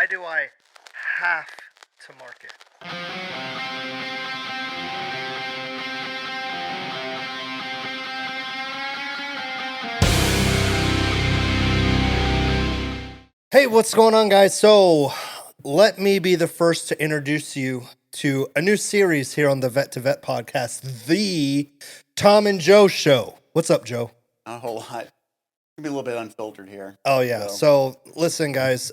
do I have to market? Hey, what's going on, guys? So let me be the first to introduce you to a new series here on the Vet to Vet podcast, the Tom and Joe Show. What's up, Joe? Not a whole lot. Be a little bit unfiltered here. Oh yeah. So listen, guys.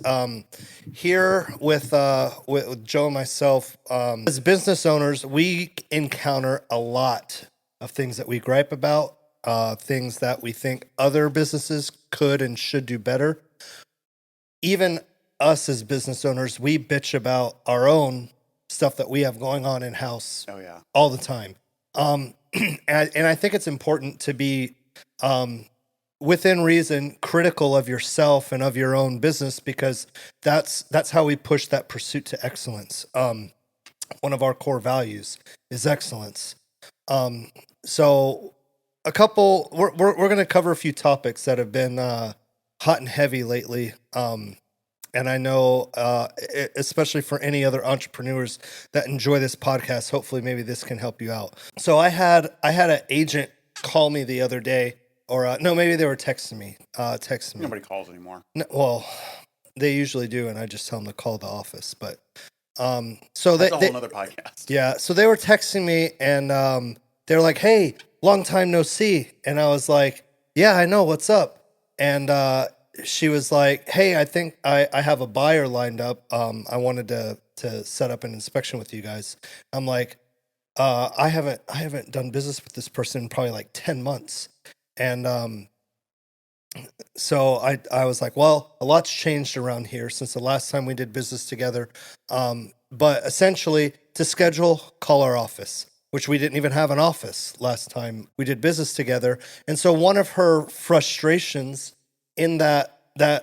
Here with Joe and myself, as business owners, we encounter a lot of things that we gripe about, things that we think other businesses could and should do better. Even us as business owners, we bitch about our own stuff that we have going on in house. Oh yeah. All the time. And I think it's important to be within reason critical of yourself and of your own business, because that's how we push that pursuit to excellence. One of our core values is excellence. So we're going to cover a few topics that have been hot and heavy lately. And I know, especially for any other entrepreneurs that enjoy this podcast, hopefully maybe this can help you out. So I had an agent call me the other day, or no, maybe they were texting me. Nobody calls anymore. No, well, they usually do, and I just tell them to call the office. But so that's a whole other podcast. Yeah, so they were texting me, and they're like, "Hey, long time no see," and I was like, "Yeah, I know. What's up?" And she was like, "Hey, I think I have a buyer lined up. I wanted to set up an inspection with you guys." I'm like, I haven't done business with this person in probably like 10 months. And so I was like, well, a lot's changed around here since the last time we did business together. But essentially, to schedule, call our office, which we didn't even have an office last time we did business together. And so one of her frustrations in that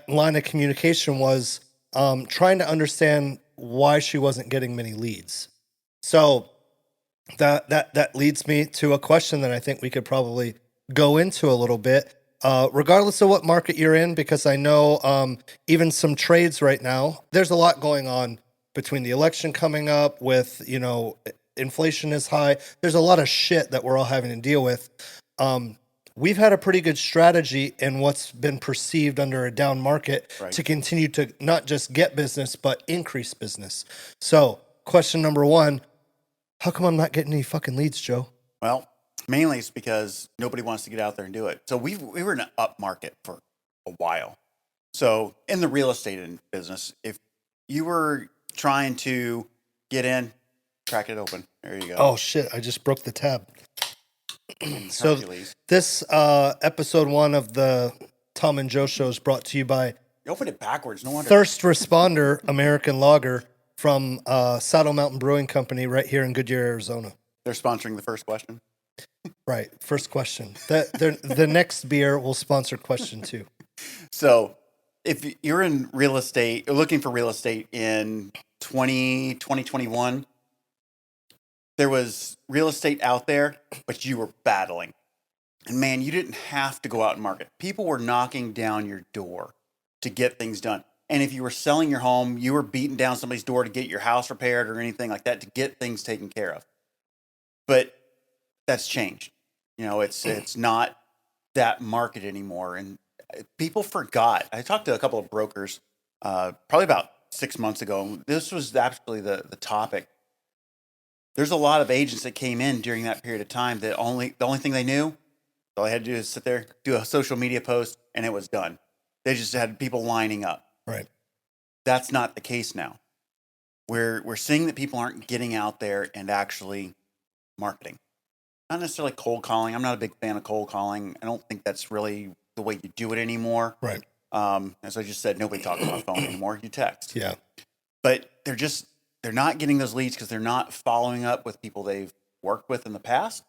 line of communication was trying to understand why she wasn't getting many leads. So that leads me to a question that I think we could probably go into a little bit, regardless of what market you're in, because I know even some trades right now, there's a lot going on between the election coming up with, inflation is high. There's a lot of shit that we're all having to deal with. We've had a pretty good strategy in what's been perceived under a down market to continue to not just get business, but increase business. So question number one, how come I'm not getting any fucking leads, Joe? Well, mainly it's because nobody wants to get out there and do it. So we were in an up market for a while. So in the real estate business, if you were trying to get in, crack it open. There you go. Oh shit, I just broke the tab. So this episode 1 of the Tom and Joe Show is brought to you by you opened it backwards, no wonder. Thirst Responder American Lager from Saddle Mountain Brewing Company right here in Goodyear, Arizona. They're sponsoring the first question. Right, first question. The next beer will sponsor question 2. So if you're in real estate, or looking for real estate in 2021, there was real estate out there, but you were battling. And man, you didn't have to go out and market. People were knocking down your door to get things done. And if you were selling your home, you were beating down somebody's door to get your house repaired or anything like that, to get things taken care of. But that's changed. It's not that market anymore. And people forgot. I talked to a couple of brokers probably about 6 months ago. This was actually the topic. There's a lot of agents that came in during that period of time that the only thing they knew, all they had to do is sit there, do a social media post, and it was done. They just had people lining up. Right. That's not the case now. We're seeing that people aren't getting out there and actually marketing. Not necessarily cold calling. I'm not a big fan of cold calling. I don't think that's really the way you do it anymore. Right. As I just said, nobody talks on the phone anymore. You text. Yeah. But they're not getting those leads because they're not following up with people they've worked with in the past.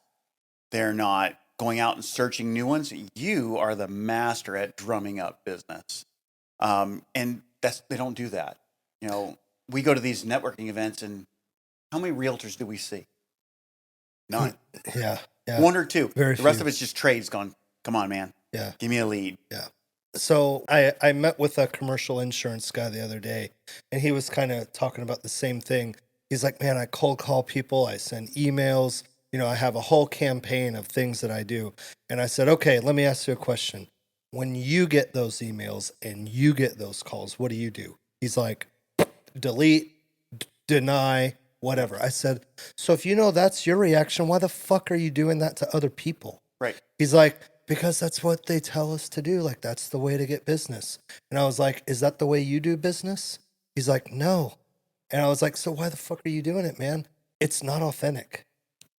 They're not going out and searching new ones. You are the master at drumming up business. And they don't do that. We go to these networking events, and how many realtors do we see? None. Yeah. 1 or 2. Very the rest few. of it's just trades going, come on, man. Yeah. Give me a lead. Yeah. So I met with a commercial insurance guy the other day, and he was kind of talking about the same thing. He's like, man, I cold call people, I send emails, I have a whole campaign of things that I do. And I said, okay, let me ask you a question. When you get those emails and you get those calls, what do you do? He's like, delete, deny, whatever. I said, so if you know that's your reaction, why the fuck are you doing that to other people? Right. He's like, because that's what they tell us to do. Like, that's the way to get business. And I was like, is that the way you do business? He's like, no. And I was like, so why the fuck are you doing it, man? It's not authentic.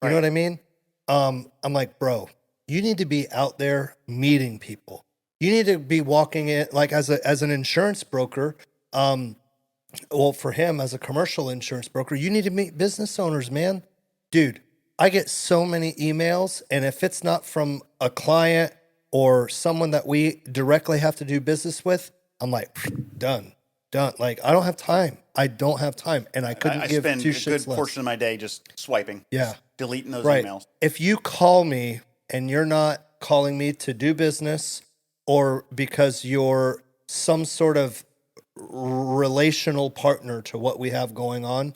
You know Right. what I mean? I'm like, bro, you need to be out there meeting people. You need to be walking it like as an insurance broker. Well, for him as a commercial insurance broker, you need to meet business owners, man. Dude, I get so many emails, and if it's not from a client or someone that we directly have to do business with, I'm like, done, done. Like, I don't have time. I don't have time, and I couldn't I give spend two a shits good less. portion of my day just swiping, Yeah, just deleting those right. emails. If you call me and you're not calling me to do business, or because you're some sort of relational partner to what we have going on,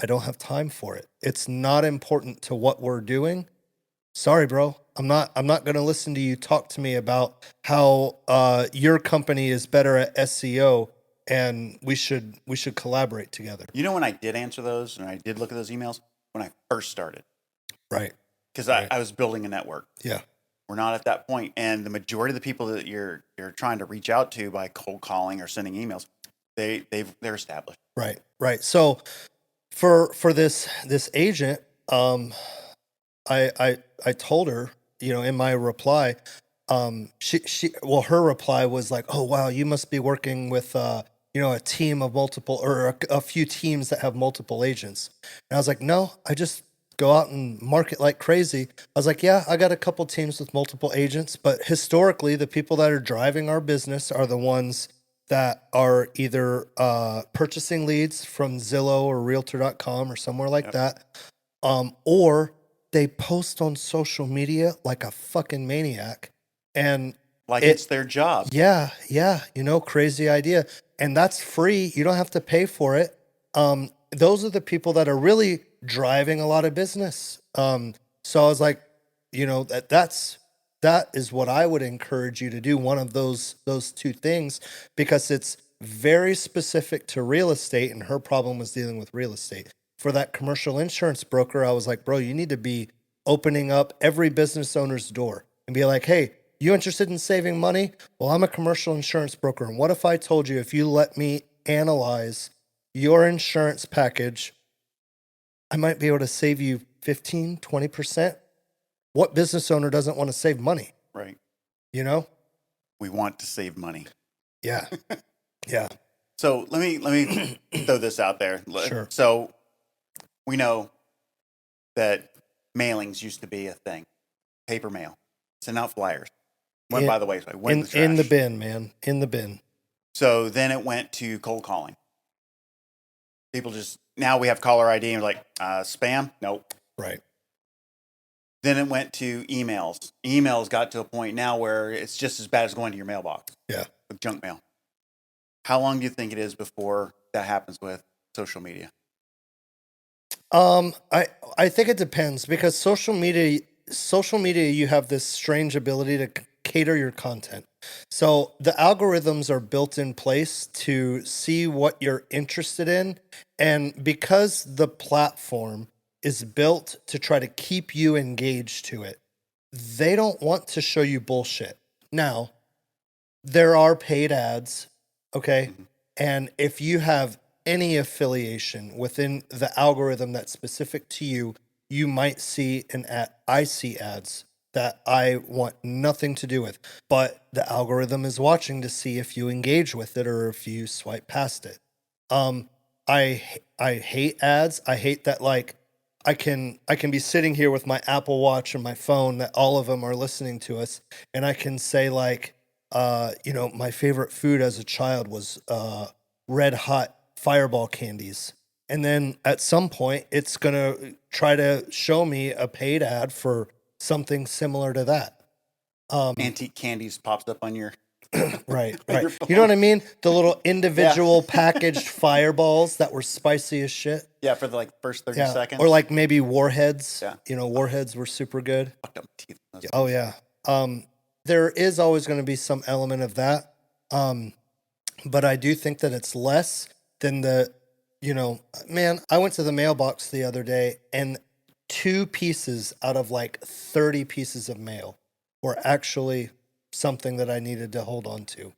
I don't have time for it. It's not important to what we're doing. Sorry, bro. I'm not going to listen to you talk to me about how your company is better at SEO and we should collaborate together. You know when I did answer those and I did look at those emails? When I first started. Right. Because Right. I was building a network. Yeah. We're not at that point. And the majority of the people that you're trying to reach out to by cold calling or sending emails, they're established. Right. Right. So for this agent, I told her, in my reply, her reply was like, oh wow, you must be working with a team of multiple, or a few teams that have multiple agents. And I was like, no, I just go out and market like crazy. I was like, yeah, I got a couple teams with multiple agents, but historically the people that are driving our business are the ones that are either purchasing leads from Zillow or realtor.com or somewhere like Yep. that, or they post on social media like a fucking maniac. And Like it's their job. yeah, crazy idea. And that's free. You don't have to pay for it. Those are the people that are really driving a lot of business. So I was like, that is what I would encourage you to do. One of those two things, because it's very specific to real estate, and her problem was dealing with real estate. For that commercial insurance broker, I was like, bro, you need to be opening up every business owner's door and be like, hey, you interested in saving money? Well, I'm a commercial insurance broker. And what if I told you, if you let me analyze your insurance package, I might be able to save you 15, 20%? What business owner doesn't want to save money? Right. We want to save money. Yeah. Yeah. So let me throw this out there. Sure. So we know that mailings used to be a thing. Paper mail. Send out flyers. Went by the wayside. Went in the trash. bin, man. In the bin. So then it went to cold calling. People now we have caller ID and we're like, spam? Nope. Right. Then it went to emails. Emails got to a point now where it's just as bad as going to your mailbox. Yeah. With junk mail. How long do you think it is before that happens with social media? I think it depends, because social media, you have this strange ability to cater your content. So the algorithms are built in place to see what you're interested in. And because the platform is built to try to keep you engaged to it, they don't want to show you bullshit. Now, there are paid ads, okay? Mhm. And if you have any affiliation within the algorithm that's specific to you, you might see an ad. I see ads that I want nothing to do with, but the algorithm is watching to see if you engage with it or if you swipe past it. I hate ads. I hate that, like, I can be sitting here with my Apple Watch and my phone, that all of them are listening to us, and I can say, like, my favorite food as a child was red hot Fireball candies. And then at some point, it's going to try to show me a paid ad for something similar to that. Antique candies pops up on your Right, on right. your You know what phone. I mean? The little individual packaged fireballs that were spicy as shit. Yeah, for the like first 30 Yeah. seconds. Or like maybe warheads. Yeah. You know, warheads were super good. Fucked up my teeth. Those Oh things. yeah. There is always going to be some element of that. But I do think that it's less than man, I went to the mailbox the other day and 2 pieces out of like 30 pieces of mail were actually something that I needed to hold on to.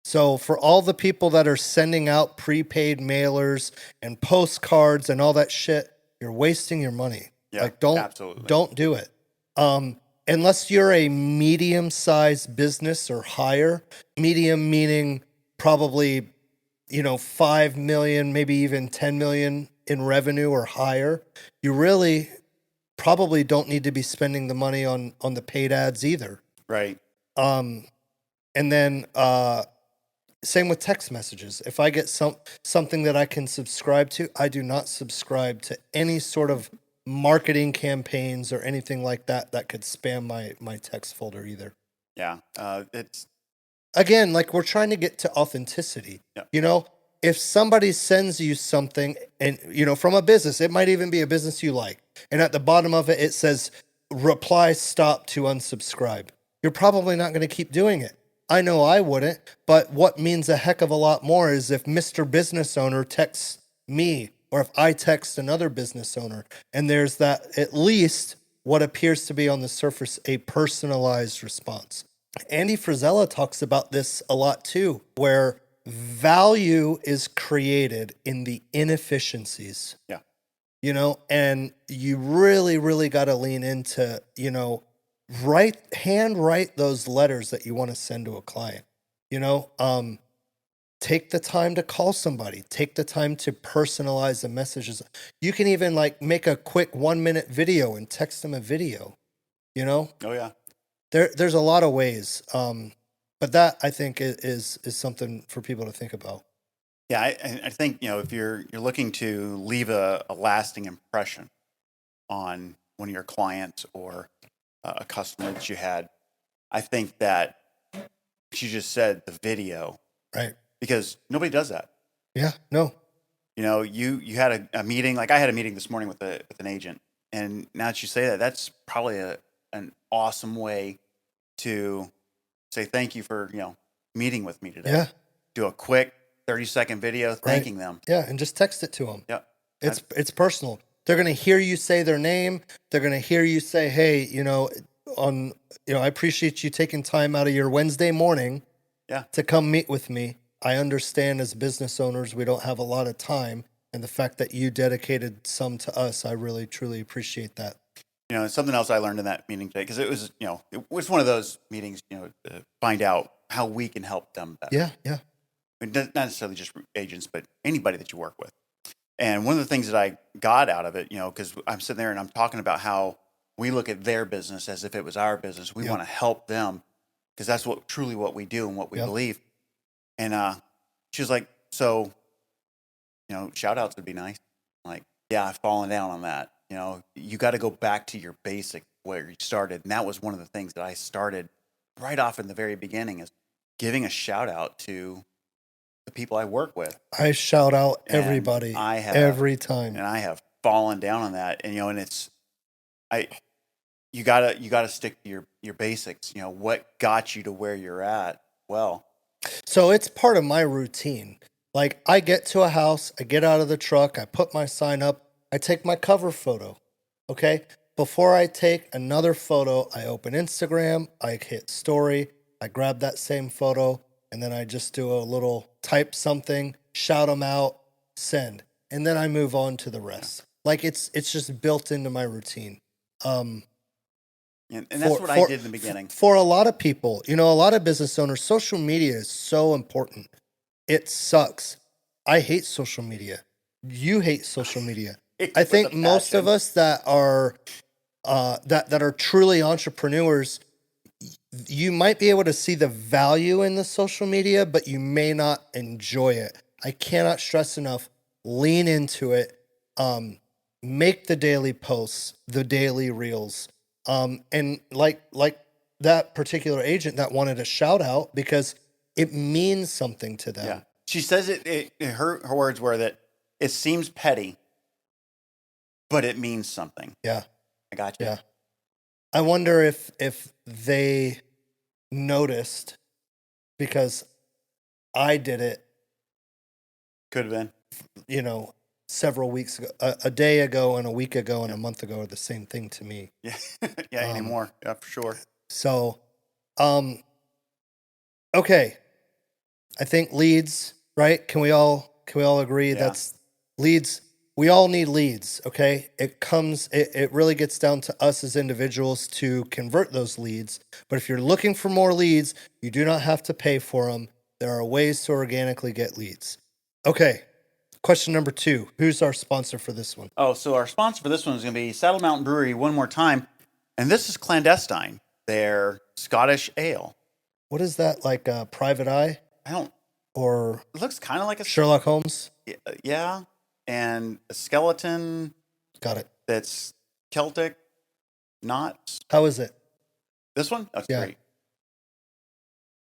So for all the people that are sending out prepaid mailers and postcards and all that shit, you're wasting your money. Yeah, Like absolutely. don't do it. Unless you're a medium-sized business or higher, medium meaning probably 5 million, maybe even 10 million in revenue or higher, you really probably don't need to be spending the money on the paid ads either. Right. And then same with text messages. If I get something that I can subscribe to, I do not subscribe to any sort of marketing campaigns or anything like that that could spam my text folder either. Yeah. It's Again, like we're trying to get to authenticity. Yeah. If somebody sends you something and from a business, it might even be a business you like, and at the bottom of it says reply stop to unsubscribe. You're probably not going to keep doing it. I know I wouldn't, but what means a heck of a lot more is if Mr. Business Owner texts me or if I text another business owner and there's that at least what appears to be on the surface a personalized response. Andy Frisella talks about this a lot too, where value is created in the inefficiencies. Yeah. And you really, really got to lean into, handwrite those letters that you want to send to a client. Take the time to call somebody. Take the time to personalize the messages. You can even like make a quick 1-minute video and text them a video. Oh yeah. There's a lot of ways. But that I think is something for people to think about. Yeah, I think if you're looking to leave a lasting impression on one of your clients or a customer that you had, I think that you just said the video, Right. because nobody does that. Yeah. No. You had a meeting. Like I had a meeting this morning with an agent, and now that you say that, that's probably an awesome way to say thank you for meeting with me today. Yeah. Do a quick 30-second video thanking them. Yeah, and just text it to them. Yeah. It's personal. They're going to hear you say their name. They're going to hear you say, "Hey, I appreciate you taking time out of your Wednesday morning to come meet with me. I understand as business owners, we don't have a lot of time. And the fact that you dedicated some to us, I really, truly appreciate that." Something else I learned in that meeting today, because it was one of those meetings, to find out how we can help them better. Yeah, yeah. I mean, not necessarily just agents, but anybody that you work with. And one of the things that I got out of it, because I'm sitting there and I'm talking about how we look at their business as if it was our business. We want to help them because that's truly what we do and what we believe. And she was like, so, shout outs would be nice. I'm like, yeah, I've fallen down on that. You got to go back to your basic where you started. And that was one of the things that I started right off in the very beginning, is giving a shout out to the people I work with. I shout out everybody every time. And I have fallen down on that. And, and it's, you gotta stick to your basics. What got you to where you're at? Well, so it's part of my routine. Like I get to a house, I get out of the truck, I put my sign up, I take my cover photo. Okay. Before I take another photo, I open Instagram, I hit story, I grab that same photo, and then I just do a little type something, shout them out, send. And then I move on to the rest. Like it's just built into my routine. And that's what I did in the beginning. For a lot of people, a lot of business owners, social media is so important. It sucks. I hate social media. You hate social media. I think most of us that are that are truly entrepreneurs, you might be able to see the value in the social media, but you may not enjoy it. I cannot stress enough, lean into it, make the daily posts, the daily reels. And like that particular agent that wanted a shout out because it means something to them. Yeah. She says her words were that it seems petty, but it means something. Yeah. I got you. Yeah. I wonder if they noticed, because I did it, Could have been. you know, several weeks ago. A day ago and a week ago and a month ago are the same thing to me. Yeah. Yeah, anymore. Yeah, for sure. So, okay. I think leads, right? Can we all agree that's leads? We all need leads, okay? It really gets down to us as individuals to convert those leads. But if you're looking for more leads, you do not have to pay for them. There are ways to organically get leads. Okay. Question number 2. Who's our sponsor for this one? Oh, so our sponsor for this one is going to be Saddle Mountain Brewery one more time. And this is Clandestine, their Scottish ale. What is that, like a Private Eye? Or It looks kind of like a Sherlock Holmes? Yeah. And a skeleton. Got it. That's Celtic knots. How is it? This one? That's great.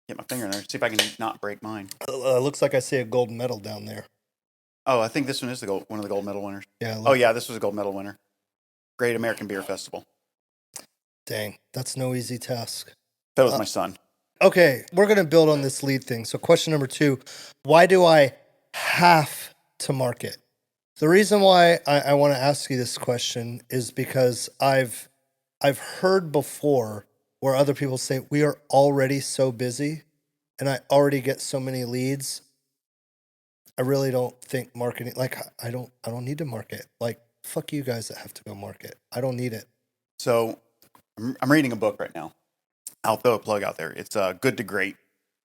Get my finger in there. See if I can not break mine. Looks like I see a gold medal down there. Oh, I think this one is one of the gold medal winners. Yeah. Oh, yeah, this was a gold medal winner. Great American Beer Festival. Dang, that's no easy task. That was my son. Okay, we're going to build on this lead thing. So question number 2, why do I have to market? The reason why I want to ask you this question is because I've heard before where other people say, we are already so busy and I already get so many leads. I really don't think marketing, like I don't need to market. Like, fuck you guys that have to go market. I don't need it. So I'm reading a book right now. I'll throw a plug out there. It's Good to Great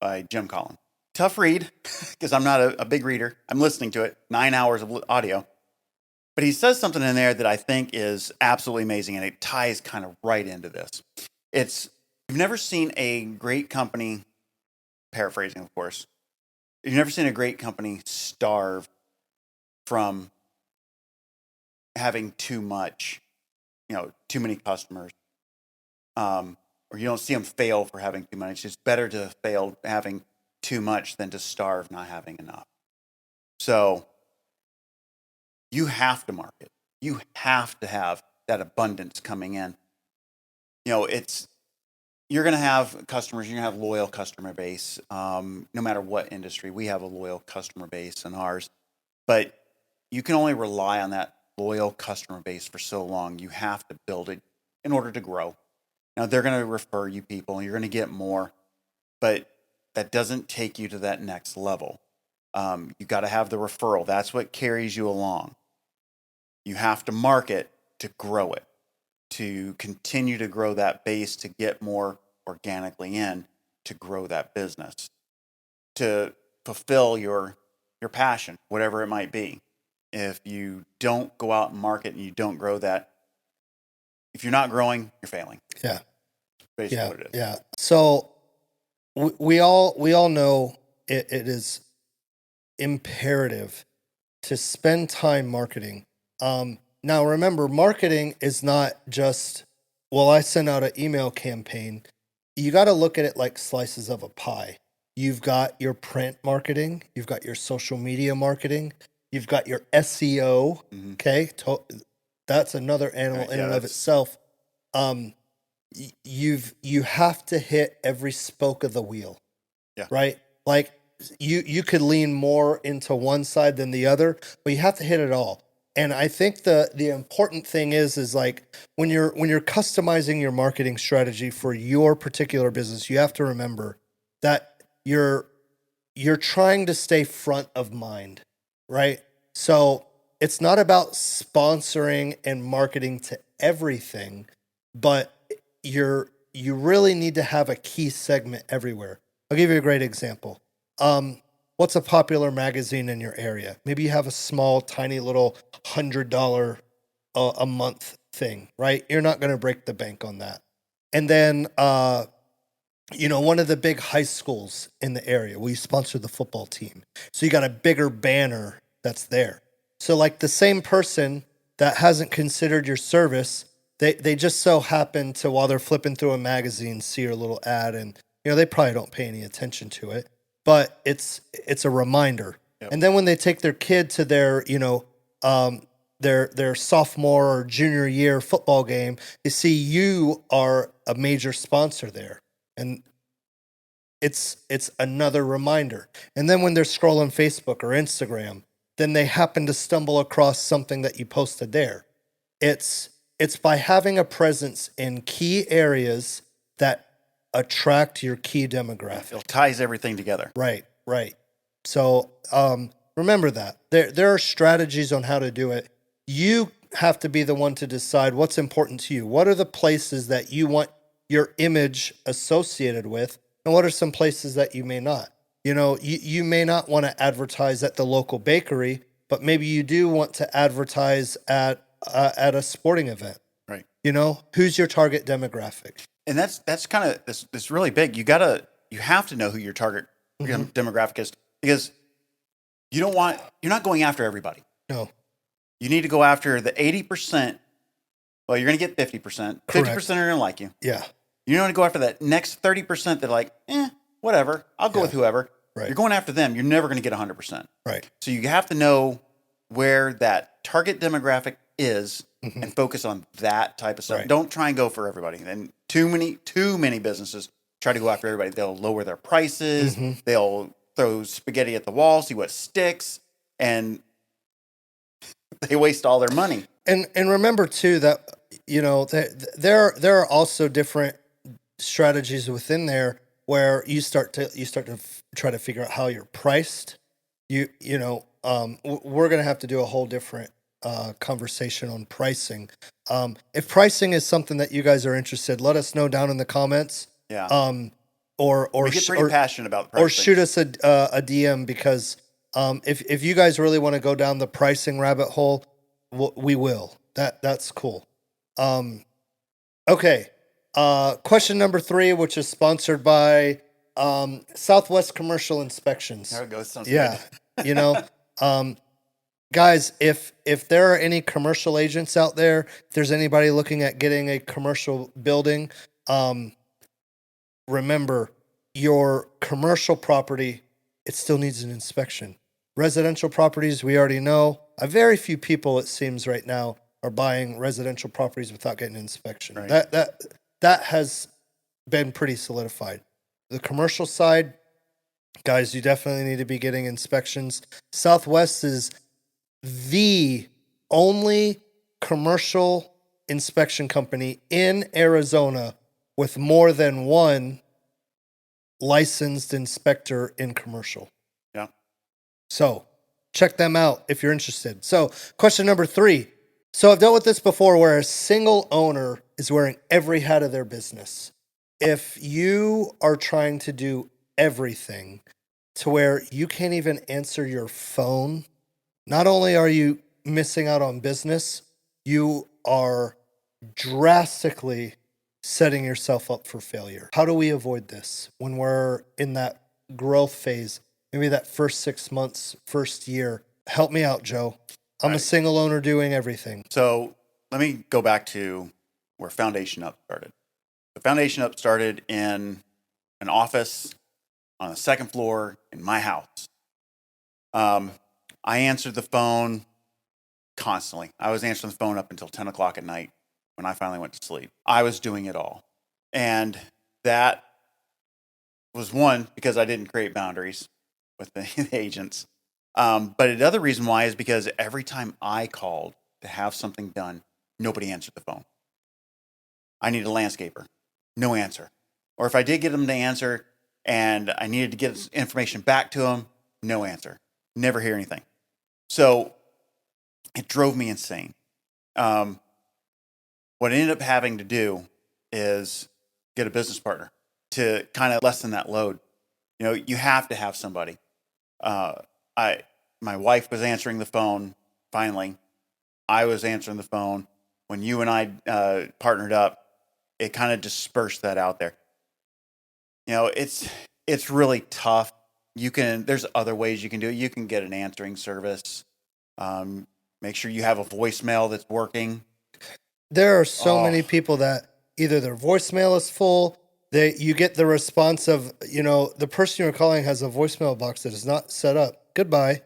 by Jim Collins. Tough read because I'm not a big reader. I'm listening to it, 9 hours of audio. But he says something in there that I think is absolutely amazing, and it ties kind of right into this. You've never seen a great company, paraphrasing, of course, you've never seen a great company starve from having too much, too many customers. Or you don't see them fail for having too much. It's better to fail having too much than to starve not having enough. So you have to market. You have to have that abundance coming in. You're going to have customers. You're going to have loyal customer base. No matter what industry, we have a loyal customer base in ours. But you can only rely on that loyal customer base for so long. You have to build it in order to grow. Now, they're going to refer you people, and you're going to get more, but that doesn't take you to that next level. You got to have the referral. That's what carries you along. You have to market to grow it, to continue to grow that base, to get more organically in, to grow that business, to fulfill your passion, whatever it might be. If you don't go out and market and you don't grow that, if you're not growing, you're failing. Yeah. Basically what it is. Yeah. So we all know it is imperative to spend time marketing. Now remember, marketing is not just, I send out an email campaign. You got to look at it like slices of a pie. You've got your print marketing, you've got your social media marketing, you've got your SEO. Mm-hmm. Okay. That's another animal in and of itself. You have to hit every spoke of the wheel. Yeah. Right? Like you could lean more into one side than the other, but you have to hit it all. And I think the important thing is like when you're customizing your marketing strategy for your particular business, you have to remember that you're trying to stay front of mind, right? So it's not about sponsoring and marketing to everything, but you really need to have a key segment everywhere. I'll give you a great example. What's a popular magazine in your area? Maybe you have a small, tiny little $100 a month thing, right? You're not going to break the bank on that. And then, one of the big high schools in the area, we sponsor the football team. So you got a bigger banner that's there. So like the same person that hasn't considered your service, they just so happen to, while they're flipping through a magazine, see your little ad, and they probably don't pay any attention to it. but it's a reminder. Yep. And then when they take their kid to their, their sophomore or junior year football game, they see you are a major sponsor there. And it's another reminder. And then when they're scrolling Facebook or Instagram, then they happen to stumble across something that you posted there. It's by having a presence in key areas that attract your key demographic. It ties everything together. Right. So remember that. There are strategies on how to do it. You have to be the one to decide what's important to you. What are the places that you want your image associated with, and what are some places that you may not? You may not want to advertise at the local bakery, but maybe you do want to advertise at a sporting event. Right. Who's your target demographic? And that's kind of this really big. You have to know who your target demographic is, because you're not going after everybody. No. You need to go after the 80%. Well, you're going to get 50%. 50% are going to like you. Yeah. You don't want to go after that next 30% that are like, whatever. I'll go with whoever. Right. You're going after them. You're never going to get 100%. Right. So you have to know where that target demographic is and focus on that type of stuff. Right. Don't try and go for everybody. And too many businesses try to go after everybody. They'll lower their prices. They'll throw spaghetti at the wall, see what sticks, and they waste all their money. And remember too that there are also different strategies within there where you start to try to figure out how you're priced. We're going to have to do a whole different conversation on pricing. If pricing is something that you guys are interested, let us know down in the comments. Yeah. Or we get pretty passionate about pricing. Or shoot us a DM, because if you guys really want to go down the pricing rabbit hole, we will. That's cool. Okay. Question number 3, which is sponsored by Southwest Commercial Inspections. There it goes. Sounds Yeah. good. Guys, if there are any commercial agents out there, if there's anybody looking at getting a commercial building, remember, your commercial property, it still needs an inspection. Residential properties, we already know. A very few people, it seems right now, are buying residential properties without getting an inspection. Right. That has been pretty solidified. The commercial side, guys, you definitely need to be getting inspections. Southwest is the only commercial inspection company in Arizona with more than one licensed inspector in commercial. Yeah. So check them out if you're interested. So question number 3. So I've dealt with this before, where a single owner is wearing every hat of their business. If you are trying to do everything to where you can't even answer your phone, not only are you missing out on business, you are drastically setting yourself up for failure. How do we avoid this when we're in that growth phase? Maybe that first 6 months, first year. Help me out, Joe. I'm a single owner doing everything. So let me go back to where Foundation Up started. The Foundation Up started in an office on the second floor in my house. I answered the phone constantly. I was answering the phone up until 10 o'clock at night when I finally went to sleep. I was doing it all. And that was one, because I didn't create boundaries with the agents. But the other reason why is because every time I called to have something done, nobody answered the phone. I needed a landscaper. No answer. Or if I did get them to answer and I needed to get information back to them, no answer. Never hear anything. So it drove me insane. What I ended up having to do is get a business partner to kind of lessen that load. You have to have somebody. My wife was answering the phone. Finally, I was answering the phone. When you and I partnered up, it kind of dispersed that out there. It's really tough. There's other ways you can do it. You can get an answering service. Make sure you have a voicemail that's working. There are so many people that either their voicemail is full you get the response of, the person you're calling has a voicemail box that is not set up. Goodbye.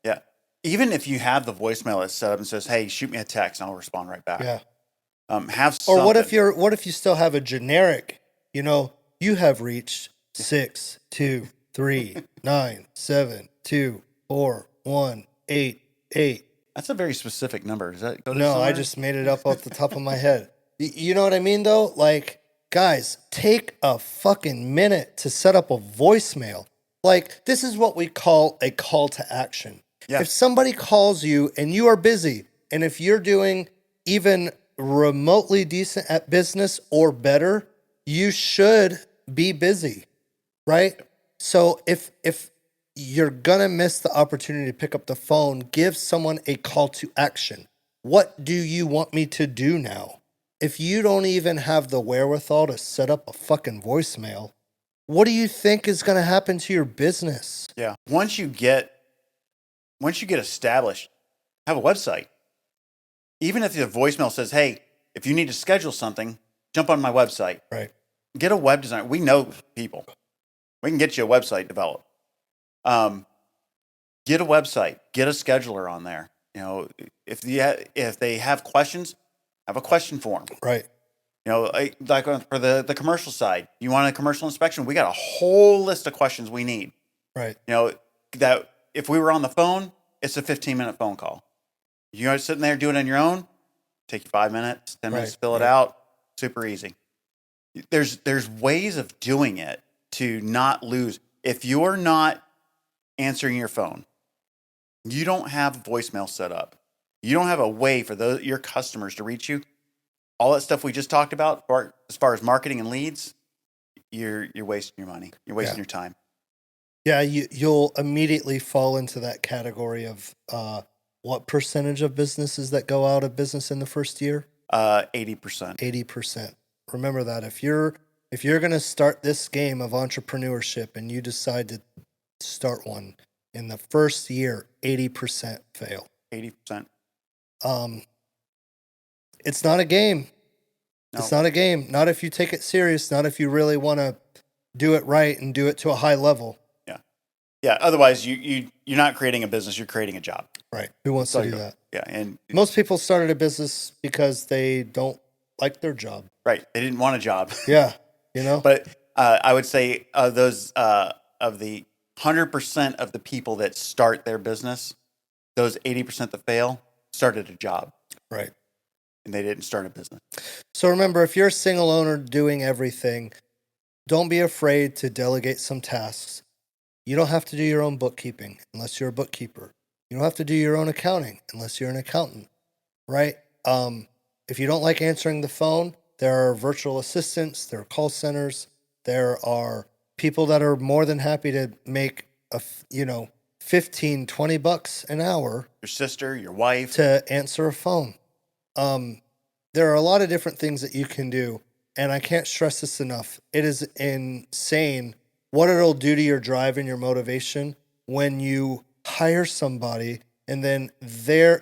Yeah. Even if you have the voicemail that's set up and says, "Hey, shoot me a text and I'll respond right back." Yeah. Have something. Or what if you still have a generic, you have reached 62397241888. That's a very specific number. Does that go to No, I somewhere? just made it up off the top of my head. You know what I mean, though? Like, guys, take a fucking minute to set up a voicemail. Like, this is what we call a call to action. Yeah. If somebody calls you and you are busy, and if you're doing even remotely decent at business or better, you should be busy, right? So if you're gonna miss the opportunity to pick up the phone, give someone a call to action. What do you want me to do now? If you don't even have the wherewithal to set up a fucking voicemail, what do you think is gonna happen to your business? Yeah. Once you get established, have a website. Even if the voicemail says, "Hey, if you need to schedule something, jump on my website." Right. Get a web designer. We know people. We can get you a website developed. Get a website. Get a scheduler on there. If they have questions, have a question form. Right. Like for the commercial side, you want a commercial inspection? We got a whole list of questions we need. Right. That if we were on the phone, it's a 15-minute phone call. You're sitting there doing it on your own, take you 5 minutes, 10 minutes to fill it out. Super easy. There's ways of doing it to not lose. If you're not answering your phone, you don't have voicemail set up, you don't have a way for your customers to reach you, all that stuff we just talked about, as far as marketing and leads, you're wasting your money. You're wasting your time. Yeah, you'll immediately fall into that category of what percentage of businesses that go out of business in the first year? 80%. 80%. Remember that. If you're going to start this game of entrepreneurship and you decide to start one in the first year, 80% fail. 80%. It's not a game. No. It's not a game. Not if you take it serious. Not if you really want to do it right and do it to a high level. Yeah. Otherwise, you're not creating a business. You're creating a job. Right. Who wants to do that? Yeah. And most people started a business because they don't like their job. Right. They didn't want a job. Yeah. But I would say of the 100% of the people that start their business, those 80% that fail started a job. Right. And they didn't start a business. So remember, if you're a single owner doing everything, don't be afraid to delegate some tasks. You don't have to do your own bookkeeping unless you're a bookkeeper. You don't have to do your own accounting unless you're an accountant, right? If you don't like answering the phone, there are virtual assistants, there are call centers, there are people that are more than happy to make $15, $20 an hour. Your sister, your wife. To answer a phone. There are a lot of different things that you can do, and I can't stress this enough. It is insane what it'll do to your drive and your motivation when you hire somebody and then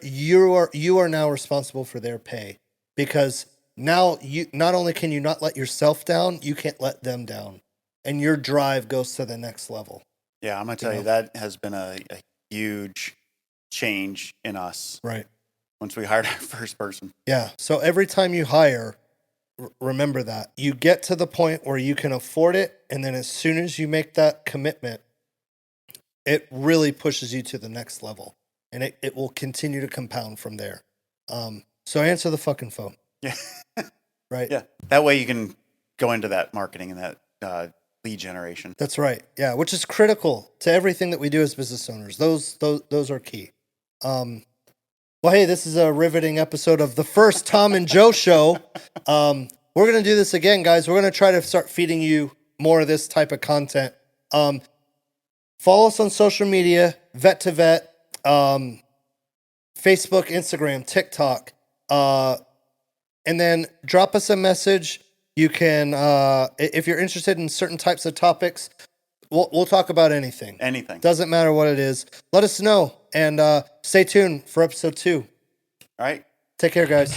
you are now responsible for their pay, because now you not only can you not let yourself down, you can't let them down, and your drive goes to the next level. Yeah, I'm gonna tell you that has been a huge change in us. Right. Once we hired our first person. Yeah. So every time you hire, remember that you get to the point where you can afford it, and then as soon as you make that commitment, it really pushes you to the next level, and it will continue to compound from there. So answer the fucking phone. Yeah. Right. Yeah. That way you can go into that marketing and that lead generation. That's right. Yeah, which is critical to everything that we do as business owners. Those are key. Well, hey, this is a riveting episode of the first Tom and Joe show. We're going to do this again, guys. We're going to try to start feeding you more of this type of content. Follow us on social media, Vet to Vet, Facebook, Instagram, TikTok, and then drop us a message. You can, if you're interested in certain types of topics, we'll talk about anything. Anything. Doesn't matter what it is. Let us know, and stay tuned for episode 2. All right. Take care, guys.